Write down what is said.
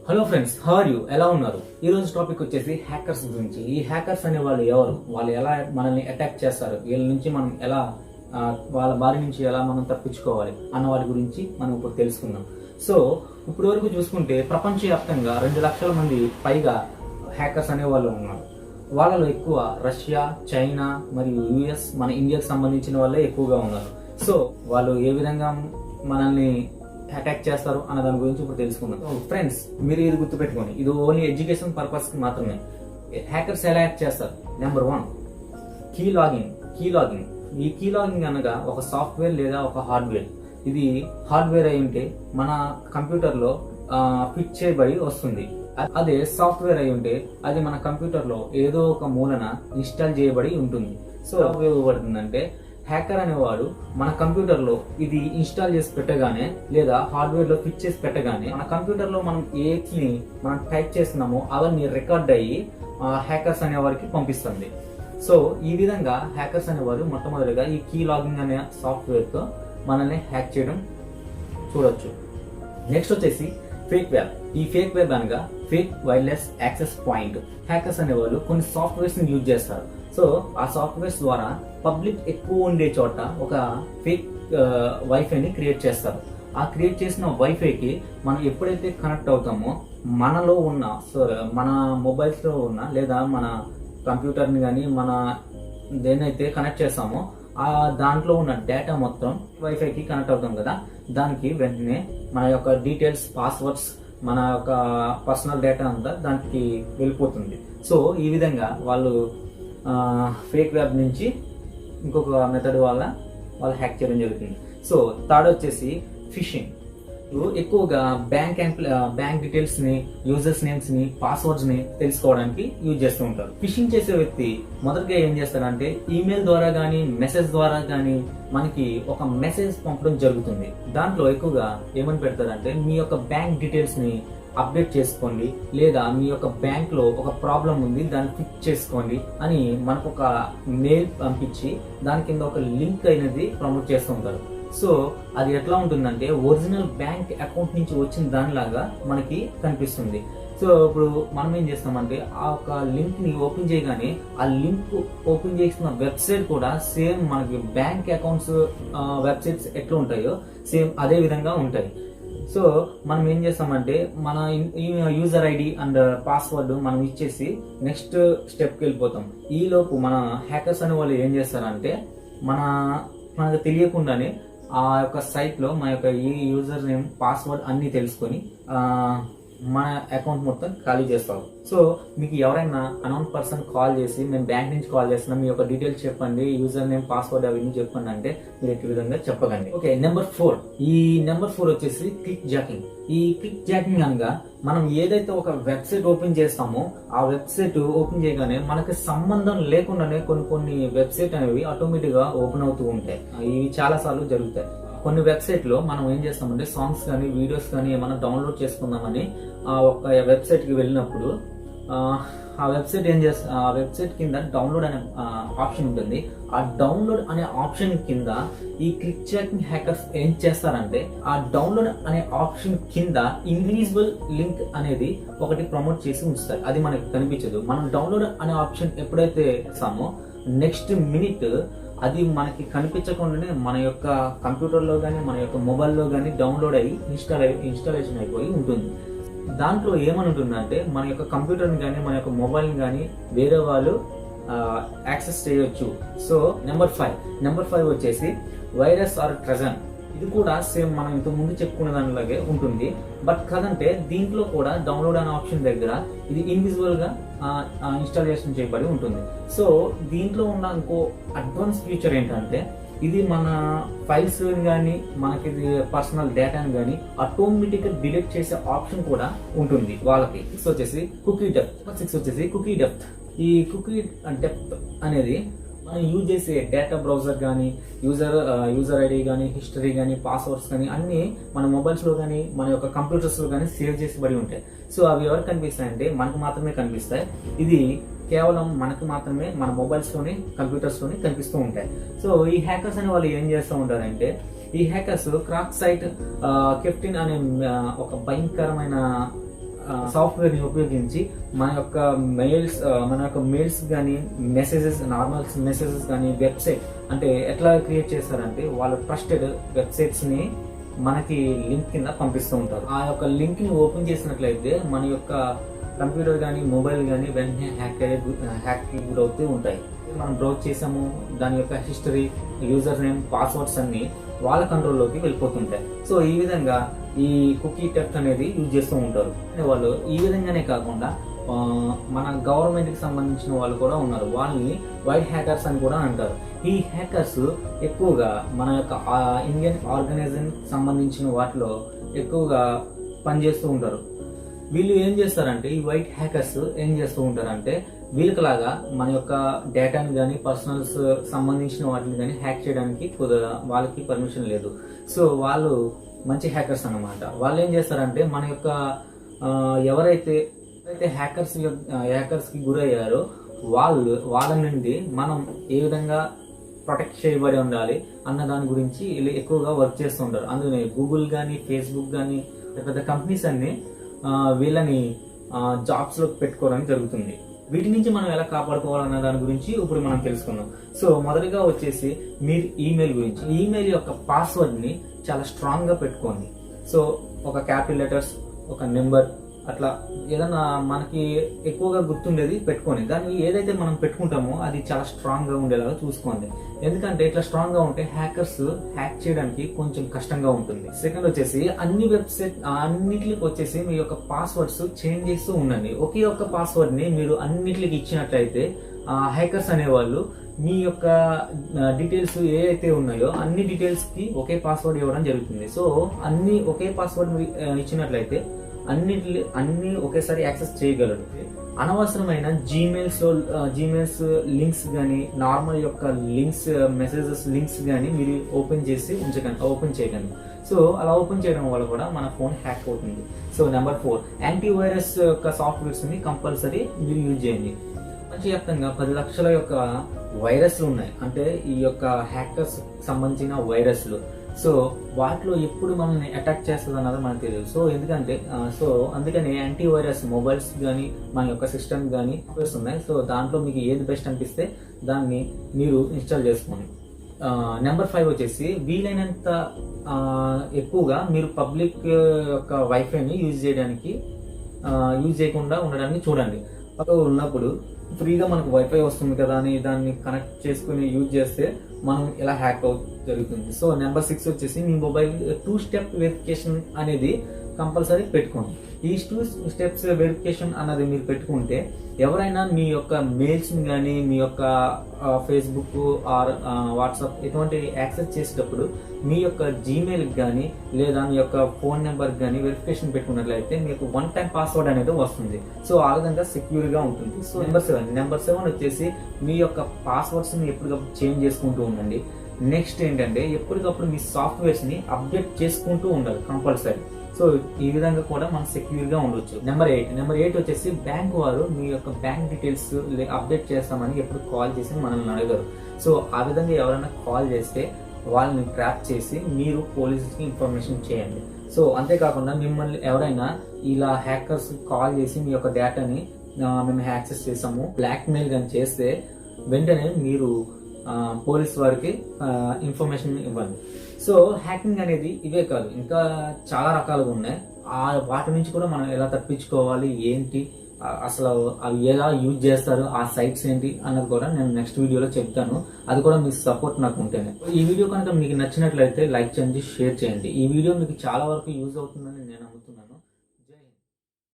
Hello friends, how are you? ఎలా ఉన్నారు? ఈ రోజు టాపిక్ వచ్చేసి హ్యాకర్స్ గురించి. ఈ హ్యాకర్స్ అనే వాళ్ళు ఎవరు, వాళ్ళు ఎలా మనల్ని అటాక్ చేస్తారు, వీళ్ళ నుంచి మనం ఎలా వాళ్ళ బారి నుంచి ఎలా మనం తప్పించుకోవాలి అన్న వాటి గురించి మనం ఇప్పుడు తెలుసుకుందాం. సో ఇప్పటి వరకు చూసుకుంటే ప్రపంచవ్యాప్తంగా 2 లక్షల మంది పైగా హ్యాకర్స్ అనే వాళ్ళు ఉన్నారు. వాళ్ళలో ఎక్కువ రష్యా, చైనా మరియు యుఎస్, మన ఇండియాకి సంబంధించిన వాళ్ళే ఎక్కువగా ఉన్నారు. సో వాళ్ళు ఏ విధంగా మనల్ని అటాక్ చేస్తారు అన్న దాని గురించి ఇప్పుడు తెలుసుకుందాం. ఫ్రెండ్స్, మీరు ఇది గుర్తుపెట్టుకోండి, ఇది ఓన్లీ ఎడ్యుకేషన్ పర్పస్ కి మాత్రమే. హ్యాకర్స్ ఎలా యాక్ట్ చేస్తారు? Number 1, key logging. ఈ కీ లాగింగ్ అనగా ఒక సాఫ్ట్వేర్ లేదా ఒక హార్డ్వేర్. ఇది హార్డ్వేర్ అయి ఉంటే మన కంప్యూటర్ లో ఫిట్ చేయబడి వస్తుంది. అదే సాఫ్ట్వేర్ అయి ఉంటే అది మన కంప్యూటర్ లో ఏదో ఒక మూలన ఇన్స్టాల్ చేయబడి ఉంటుంది. సో ఉపయోగపడుతుందంటే, హ్యాకర్ అనేవాడు మన కంప్యూటర్ లో ఇది ఇన్స్టాల్ చేసి పెట్టగానే లేదా హార్డ్వేర్ లో ఫిట్ చేసి పెట్టగానే మన కంప్యూటర్ లో మనం ఏ కీని మనం టైప్ చేస్తున్నామో అవన్నీ రికార్డ్ అయ్యి హ్యాకర్స్ అనే వారికి పంపిస్తుంది. సో ఈ విధంగా హ్యాకర్స్ అనేవారు మొట్టమొదటిగా ఈ కీ లాగింగ్ అనే సాఫ్ట్వేర్ తో మనల్ని హ్యాక్ చేయడం చూడొచ్చు. నెక్స్ట్ వచ్చేసి ఫేక్ వెబ్. ఈ ఫేక్ వెబ్ అనగా fake wireless access point. Hackers అనేవాళ్ళు కొన్ని సాఫ్ట్వేర్స్ ని యూజ్ చేస్తారు. సో ఆ సాఫ్ట్వేర్స్ ద్వారా పబ్లిక్ ఎక్కువ ఉండే చోట ఒక ఫేక్ వైఫైని క్రియేట్ చేస్తారు. ఆ క్రియేట్ చేసిన వైఫైకి మనం ఎప్పుడైతే కనెక్ట్ అవుతామో మనలో ఉన్న మన మొబైల్స్ లో ఉన్న లేదా మన కంప్యూటర్ని కానీ మన దేనైతే కనెక్ట్ చేస్తామో ఆ దాంట్లో ఉన్న డేటా మొత్తం వైఫైకి కనెక్ట్ అవుతాం కదా, దానికి వెంటనే మన యొక్క డీటెయిల్స్, పాస్వర్డ్స్, మన యొక్క పర్సనల్ డేటా అంతా దానికి వెళ్ళిపోతుంది. సో ఈ విధంగా వాళ్ళు ఫేక్ వెబ్ నుంచి ఇంకొక మెథడ్ వల్ల వాళ్ళు హ్యాక్ చేయడం జరుగుతుంది. సో థర్డ్ వచ్చేసి ఫిషింగ్. ఎక్కువగా బ్యాంక్ డీటెయిల్స్ ని, యూజర్స్ నేమ్స్ ని, పాస్వర్డ్స్ ని తెలుసుకోవడానికి యూజ్ చేస్తూ ఉంటారు. ఫిషింగ్ చేసే వ్యక్తి మొదటగా ఏం చేస్తారంటే ఈమెయిల్ ద్వారా కానీ మెసేజ్ ద్వారా కానీ మనకి ఒక మెసేజ్ పంపడం జరుగుతుంది. దాంట్లో ఎక్కువగా ఏమని పెడతారంటే మీ యొక్క బ్యాంక్ డీటెయిల్స్ ని అప్డేట్ చేసుకోండి, లేదా మీ యొక్క బ్యాంక్ లో ఒక ప్రాబ్లం ఉంది దాన్ని ఫిక్స్ చేసుకోండి అని మనకు ఒక మెయిల్ పంపించి దాని కింద ఒక లింక్ అనేది ప్రమోట్ చేస్తూ ఉంటారు. సో అది ఎట్లా ఉంటుందంటే ఒరిజినల్ బ్యాంక్ అకౌంట్ నుంచి వచ్చిన దానిలాగా మనకి కనిపిస్తుంది. సో ఇప్పుడు మనం ఏం చేస్తామంటే ఆ ఒక లింక్ ని ఓపెన్ చేయగానే ఆ లింక్ ఓపెన్ చేసిన వెబ్సైట్ కూడా సేమ్ మనకి బ్యాంక్ అకౌంట్స్ వెబ్సైట్స్ ఎట్లా ఉంటాయో సేమ్ అదే విధంగా ఉంటాయి. సో మనం ఏం చేస్తామంటే మన యూజర్ ఐడి అండ్ పాస్వర్డ్ మనం ఇచ్చేసి నెక్స్ట్ స్టెప్కి వెళ్ళిపోతాం. ఈ లోపు మన హ్యాకర్స్ అనే వాళ్ళు ఏం చేస్తారంటే మనకు తెలియకుండానే ఆ యొక్క సైట్ లో మన యొక్క ఈ యూజర్ నేమ్, పాస్వర్డ్ అన్ని తెలుసుకొని మన అకౌంట్ మొత్తం ఖాళీ చేస్తారు. సో మీకు ఎవరైనా అనౌన్ పర్సన్ కాల్ చేసి మేము బ్యాంక్ నుంచి కాల్ చేస్తున్నాం, మీ యొక్క డీటెయిల్స్ చెప్పండి, యూజర్ నేమ్, పాస్వర్డ్ అవన్నీ చెప్పండి అంటే మీరు ఎట్టి విధంగా చెప్పకండి. Okay, number 4. ఈ నెంబర్ 4 వచ్చేసి క్లిక్ జాకింగ్. ఈ క్లిక్ జాకింగ్ అనగా మనం ఏదైతే ఒక వెబ్సైట్ ఓపెన్ చేస్తామో ఆ వెబ్సైట్ ఓపెన్ చేయగానే మనకి సంబంధం లేకుండానే కొన్ని వెబ్సైట్ అనేవి ఆటోమేటిక్ గా ఓపెన్ అవుతూ ఉంటాయి. ఇవి చాలా సార్లు జరుగుతాయి. కొన్ని వెబ్సైట్ లో మనం ఏం చేస్తామంటే సాంగ్స్ కానీ వీడియోస్ కానీ ఏమైనా డౌన్లోడ్ చేసుకుందామని ఆ ఒక వెబ్సైట్ కి వెళ్ళినప్పుడు ఆ వెబ్సైట్ ఆ వెబ్సైట్ కింద డౌన్లోడ్ అనే ఆప్షన్ ఉంటుంది. ఆ డౌన్లోడ్ అనే ఆప్షన్ కింద ఈ క్లిక్ జాకింగ్ హ్యాకర్స్ ఏం చేస్తారంటే ఆ డౌన్లోడ్ అనే ఆప్షన్ కింద ఇన్విజిబుల్ లింక్ అనేది ఒకటి ప్రమోట్ చేసి ఉంచుతారు. అది మనకి కనిపించదు. మనం డౌన్లోడ్ అనే ఆప్షన్ ఎప్పుడైతే చేస్తామో నెక్స్ట్ మినిట్ అది మనకి కనిపించకుండానే మన యొక్క కంప్యూటర్లో కానీ మన యొక్క మొబైల్లో కానీ డౌన్లోడ్ అయ్యి ఇన్స్టాలేషన్ అయిపోయి ఉంటుంది. దాంట్లో ఏమని ఉంటుందంటే మన యొక్క కంప్యూటర్ని కానీ మన యొక్క మొబైల్ని కానీ వేరే వాళ్ళు యాక్సెస్ చేయొచ్చు. సో నెంబర్ 5 వచ్చేసి వైరస్ ఆర్ ట్రోజన్. ఇది కూడా సేమ్ మనం ఇంతకు ముందు చెప్పుకునే దానిలాగే ఉంటుంది. బట్ కదంటే దీంట్లో కూడా డౌన్లోడ్ అనే ఆప్షన్ దగ్గర ఇది ఇన్విజిబుల్ గా ఇన్స్టాలేషన్ చేయబడి ఉంటుంది. సో దీంట్లో ఉన్న ఇంకో అడ్వాన్స్ ఫీచర్ ఏంటంటే ఇది మన ఫైల్స్ కానీ మనకి పర్సనల్ డేటాని కానీ ఆటోమేటిక్ గా డిలీట్ చేసే ఆప్షన్ కూడా ఉంటుంది వాళ్ళకి. 6 వచ్చేసి కుకీ డెప్త్. ఈ కుకీ డెప్త్ అనేది మనం యూజ్ చేసే డేటా బ్రౌజర్ కానీ యూజర్ ఐడి కానీ హిస్టరీ కానీ పాస్వర్డ్స్ కానీ అన్ని మన మొబైల్స్ లో కానీ మన యొక్క కంప్యూటర్స్ లో కానీ సేవ్ చేసిబడి ఉంటాయి. సో అవి ఎవరికి కనిపిస్తాయంటే మనకు మాత్రమే కనిపిస్తాయి. ఇది కేవలం మనకు మాత్రమే మన మొబైల్స్ లోని కంప్యూటర్స్ లోని కనిపిస్తూ ఉంటాయి. సో ఈ హ్యాకర్స్ అనే వాళ్ళు ఏం చేస్తూ ఉంటారంటే ఈ హ్యాకర్స్ క్రాక్ సైట్ 15 అనే ఒక భయంకరమైన సాఫ్ట్వేర్ ని ఉపయోగించి మన యొక్క మెయిల్స్ కానీ నార్మల్ మెసేజెస్ కానీ వెబ్సైట్ అంటే ఎట్లా క్రియేట్ చేస్తారంటే వాళ్ళు ట్రస్టెడ్ వెబ్సైట్స్ ని మనకి లింక్ కింద పంపిస్తూ ఉంటారు. ఆ యొక్క లింక్ ని ఓపెన్ చేసినట్లయితే మన యొక్క కంప్యూటర్ కానీ మొబైల్ కానీ వెంటనే హ్యాక్ గురవుతూ ఉంటాయి. మనం బ్రౌజ్ చేసాము, దాని యొక్క హిస్టరీ, యూజర్ నేమ్, పాస్వర్డ్స్ అన్ని వాళ్ళ కంట్రోల్లోకి వెళ్ళిపోతుంటాయి. సో ఈ విధంగా ఈ కుకీ టెఫ్ట్ అనేది యూజ్ చేస్తూ ఉంటారు. వాళ్ళు ఈ విధంగానే కాకుండా మన గవర్నమెంట్ కి సంబంధించిన వాళ్ళు కూడా ఉన్నారు. వాళ్ళని వైట్ హ్యాకర్స్ అని కూడా అంటారు. ఈ హ్యాకర్స్ ఎక్కువగా మన యొక్క ఇండియన్ ఆర్గనైజేషన్ సంబంధించిన వాటిలో ఎక్కువగా పనిచేస్తూ ఉంటారు. వీళ్ళు ఏం చేస్తారంటే ఈ వైట్ హ్యాకర్స్ ఏం చేస్తూ ఉంటారంటే వీళ్ళకిలాగా మన యొక్క డేటాని కానీ పర్సనల్స్ సంబంధించిన వాటిని కానీ హ్యాక్ చేయడానికి వాళ్ళకి పర్మిషన్ లేదు. సో వాళ్ళు మంచి హ్యాకర్స్ అన్నమాట. వాళ్ళు ఏం చేస్తారంటే మన యొక్క ఎవరైతే హ్యాకర్స్ కి గురయ్యారో వాళ్ళ నుండి మనం ఏ విధంగా ప్రొటెక్ట్ చేయబడి ఉండాలి అన్న దాని గురించి వీళ్ళు ఎక్కువగా వర్క్ చేస్తూ ఉంటారు. అందుకనే గూగుల్ కానీ ఫేస్బుక్ కానీ పెద్ద కంపెనీస్ అన్ని వీళ్ళని జాబ్స్ లో పెట్టుకోవడానికి జరుగుతుంది. వీటి నుంచి మనం ఎలా కాపాడుకోవాలన్న దాని గురించి ఇప్పుడు మనం తెలుసుకుందాం. సో మొదటిగా వచ్చేసి మీరు ఈమెయిల్ గురించి, ఈమెయిల్ యొక్క పాస్వర్డ్ ని చాలా స్ట్రాంగ్ గా పెట్టుకోండి. సో ఒక క్యాపిటల్ లెటర్స్, ఒక నెంబర్, అట్లా ఏదన్నా మనకి ఎక్కువగా గుర్తుండేది పెట్టుకోండి. దాన్ని ఏదైతే మనం పెట్టుకుంటామో అది చాలా స్ట్రాంగ్ గా ఉండేలాగా చూసుకోండి. ఎందుకంటే ఇట్లా స్ట్రాంగ్ గా ఉంటే హ్యాకర్స్ హ్యాక్ చేయడానికి కొంచెం కష్టంగా ఉంటుంది. సెకండ్ వచ్చేసి అన్ని వెబ్సైట్ అన్నిటికి వచ్చేసి మీ యొక్క పాస్వర్డ్స్ చేంజ్ చేస్తూ ఉండండి. ఒకే ఒక్క పాస్వర్డ్ ని మీరు అన్నిటికి ఇచ్చినట్లయితే హ్యాకర్స్ అనేవాళ్ళు మీ యొక్క డీటెయిల్స్ ఏవైతే ఉన్నాయో అన్ని డీటెయిల్స్ కి ఒకే పాస్వర్డ్ ఇవ్వడం జరుగుతుంది. సో అన్ని ఒకే పాస్వర్డ్ ఇచ్చినట్లయితే అన్ని ఒకేసారి యాక్సెస్ చేయగలరు. అనవసరమైన జీమెయిల్స్ లింక్స్ కానీ నార్మల్ యొక్క మెసేజెస్ లింక్స్ కానీ మీరు ఓపెన్ చేయకండి. సో అలా ఓపెన్ చేయడం వల్ల కూడా మన ఫోన్ హ్యాక్ అవుతుంది. సో నెంబర్ 4, యాంటీవైరస్ యొక్క సాఫ్ట్వేర్స్ ని కంపల్సరీ మీరు యూజ్ చేయండి. ప్రపంచవ్యాప్తంగా 10 లక్షల యొక్క వైరస్లు ఉన్నాయి, అంటే ఈ యొక్క హ్యాకర్స్ సంబంధించిన వైరస్లు. సో వాటిలో ఎప్పుడు మనల్ని అటాక్ చేస్తుంది అన్నది మనకు తెలియదు. సో అందుకని యాంటీవైరస్ మొబైల్స్ కానీ మన యొక్క సిస్టమ్ కానీ ఉన్నాయి. సో దాంట్లో మీకు ఏది బెస్ట్ అనిపిస్తే దాన్ని మీరు ఇన్స్టాల్ చేసుకోండి. నెంబర్ 5 వచ్చేసి వీలైనంత ఎక్కువగా మీరు పబ్లిక్ యొక్క వైఫైని యూజ్ చేయకుండా ఉండడానికి చూడండి. ఉన్నప్పుడు ఫ్రీగా మనకు వైఫై వస్తుంది కదా అని దాన్ని కనెక్ట్ చేసుకుని యూజ్ చేస్తే మనం ఇలా హ్యాక్ జరుగుతుంది. సో నెంబర్ 6 వచ్చేసి మీ మొబైల్ 2 స్టెప్ వెరిఫికేషన్ అనేది కంపల్సరీ పెట్టుకోండి. ఈ 2 స్టెప్స్ వెరిఫికేషన్ అన్నది మీరు పెట్టుకుంటే ఎవరైనా మీ యొక్క మెయిల్స్ కానీ మీ యొక్క ఫేస్బుక్ ఆర్ వాట్సాప్ ఎటువంటి యాక్సెస్ చేసేటప్పుడు మీ యొక్క జీమెయిల్ కానీ లేదా మీ యొక్క ఫోన్ నెంబర్ కానీ వెరిఫికేషన్ పెట్టుకున్నట్లయితే మీకు 1 టైం పాస్వర్డ్ అనేది వస్తుంది. సో ఆ విధంగా సెక్యూర్ గా ఉంటుంది. సో నెంబర్ 7 వచ్చేసి మీ యొక్క పాస్వర్డ్స్ ని ఎప్పటికప్పుడు చేంజ్ చేసుకుంటూ ఉండండి. నెక్స్ట్ ఏంటంటే ఎప్పటికప్పుడు మీ సాఫ్ట్వేర్స్ ని అప్డేట్ చేసుకుంటూ ఉండాలి కంపల్సరీ. సో ఈ విధంగా కూడా మనం సెక్యూర్ గా ఉండొచ్చు. నెంబర్ 8 వచ్చేసి బ్యాంక్ వారు మీ యొక్క బ్యాంక్ డీటెయిల్స్ అప్డేట్ చేస్తామని ఎప్పుడు కాల్ చేసి మనల్ని అడగరు. సో ఆ విధంగా ఎవరైనా కాల్ చేస్తే వాళ్ళని ట్రాప్ చేసి మీరు పోలీసుకి ఇన్ఫర్మేషన్ చేయండి. సో అంతేకాకుండా మిమ్మల్ని ఎవరైనా ఇలా హ్యాకర్స్ కాల్ చేసి మీ యొక్క డేటాని మేము యాక్సెస్ చేసాము బ్లాక్ మెయిల్ కానీ చేస్తే వెంటనే మీరు పోలీస్ వారికి ఇన్ఫర్మేషన్ ఇవ్వండి. సో హ్యాకింగ్ అనేది ఇవే కాదు, ఇంకా చాలా రకాలుగా ఉన్నాయి. వాటి నుంచి కూడా మనం ఎలా తప్పించుకోవాలి, ఏంటి అసలు అవి ఎలా యూజ్ చేస్తారు, ఆ సైట్స్ ఏంటి అన్నది కూడా నేను నెక్స్ట్ వీడియోలో చెప్తాను. అది కూడా మీ సపోర్ట్ నాకు ఉంటేనే. ఈ వీడియో కనుక మీకు నచ్చినట్లయితే లైక్ చేయండి, షేర్ చేయండి. ఈ వీడియో మీకు చాలా వరకు యూజ్ అవుతుందని నేను నమ్ముతున్నాను.